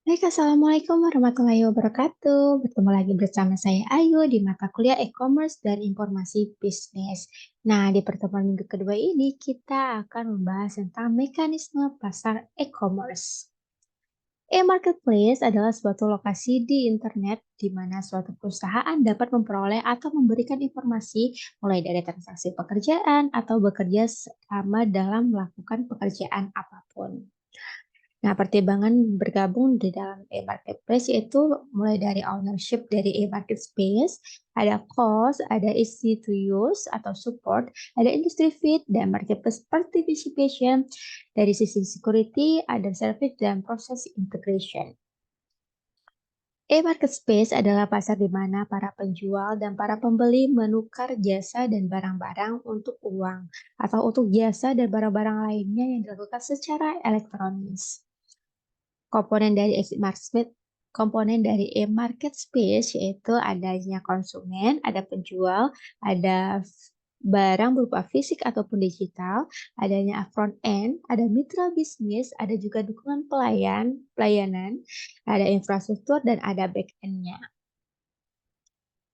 Baik, Assalamualaikum warahmatullahi wabarakatuh. Bertemu lagi bersama saya Ayu di mata kuliah e-commerce dan informasi bisnis. Nah, di pertemuan minggu kedua ini kita akan membahas tentang mekanisme pasar e-commerce. E-marketplace adalah suatu lokasi di internet di mana suatu perusahaan dapat memperoleh atau memberikan informasi mulai dari transaksi pekerjaan atau bekerja sama dalam melakukan pekerjaan apapun. Nah, pertimbangan bergabung di dalam e-marketplace yaitu mulai dari ownership dari e-marketplace, ada cost, ada easy to use atau support, ada industry fit, dan marketplace participation. Dari sisi security, ada service dan proses integration. E-marketplace adalah pasar di mana para penjual dan para pembeli menukar jasa dan barang-barang untuk uang atau untuk jasa dan barang-barang lainnya yang dilakukan secara elektronis. Komponen dari komponen dari e-market space yaitu adanya konsumen, ada penjual, ada barang berupa fisik ataupun digital, adanya front end, ada mitra bisnis, ada juga dukungan pelayanan, ada infrastruktur dan ada back end-nya.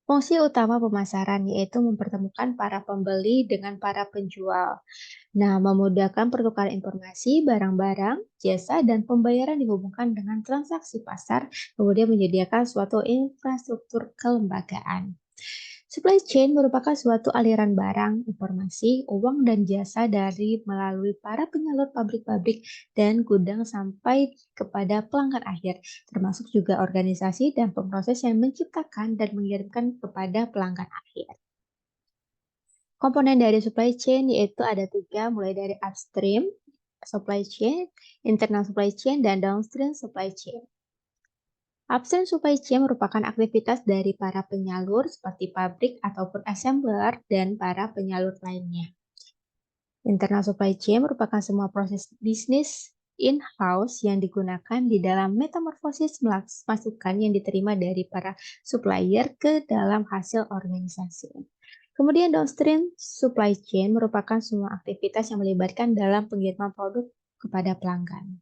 Fungsi utama pemasaran yaitu mempertemukan para pembeli dengan para penjual. Nah, memudahkan pertukaran informasi, barang-barang, jasa, dan pembayaran dihubungkan dengan transaksi pasar, kemudian menyediakan suatu infrastruktur kelembagaan. Supply chain merupakan suatu aliran barang, informasi, uang, dan jasa dari melalui para penyalur pabrik-pabrik dan gudang sampai kepada pelanggan akhir, termasuk juga organisasi dan pemroses yang menciptakan dan mengirimkan kepada pelanggan akhir. Komponen dari supply chain yaitu ada tiga, mulai dari upstream supply chain, internal supply chain, dan downstream supply chain. Upstream supply chain merupakan aktivitas dari para penyalur seperti pabrik ataupun assembler dan para penyalur lainnya. Internal supply chain merupakan semua proses bisnis in-house yang digunakan di dalam metamorfosis masukan yang diterima dari para supplier ke dalam hasil organisasi. Kemudian downstream supply chain merupakan semua aktivitas yang melibatkan dalam pengiriman produk kepada pelanggan.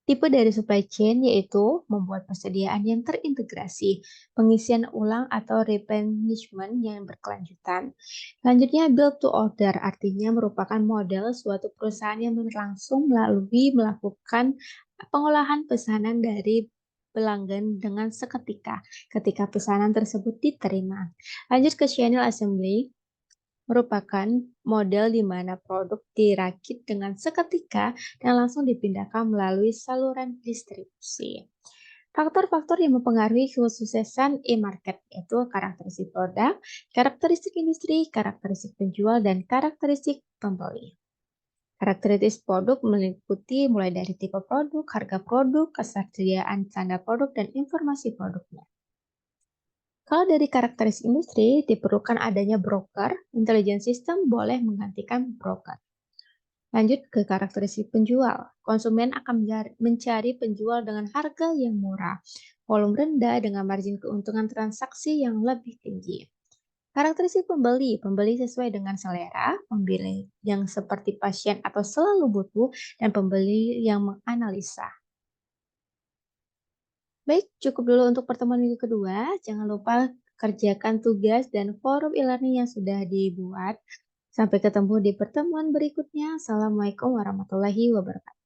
Tipe dari supply chain yaitu membuat persediaan yang terintegrasi, pengisian ulang atau replenishment yang berkelanjutan. Selanjutnya build to order artinya merupakan model suatu perusahaan yang langsung melalui melakukan pengolahan pesanan dari pelanggan dengan seketika ketika pesanan tersebut diterima. Lanjut ke channel assembly, merupakan model di mana produk dirakit dengan seketika dan langsung dipindahkan melalui saluran distribusi. Faktor-faktor yang mempengaruhi kesuksesan e-market yaitu karakteristik produk, karakteristik industri, karakteristik penjual, dan karakteristik pembeli. Karakteristik produk meliputi mulai dari tipe produk, harga produk, ketersediaan standar produk, dan informasi produknya. Kalau dari karakteristik industri, diperlukan adanya broker, intelligence system boleh menggantikan broker. Lanjut ke karakteristik penjual. Konsumen akan mencari penjual dengan harga yang murah, volume rendah dengan margin keuntungan transaksi yang lebih tinggi. Karakteristik pembeli, pembeli sesuai dengan selera, pembeli yang seperti pasien atau selalu butuh, dan pembeli yang menganalisa. Baik, cukup dulu untuk pertemuan minggu kedua. Jangan lupa kerjakan tugas dan forum e-learning yang sudah dibuat. Sampai ketemu di pertemuan berikutnya. Assalamualaikum warahmatullahi wabarakatuh.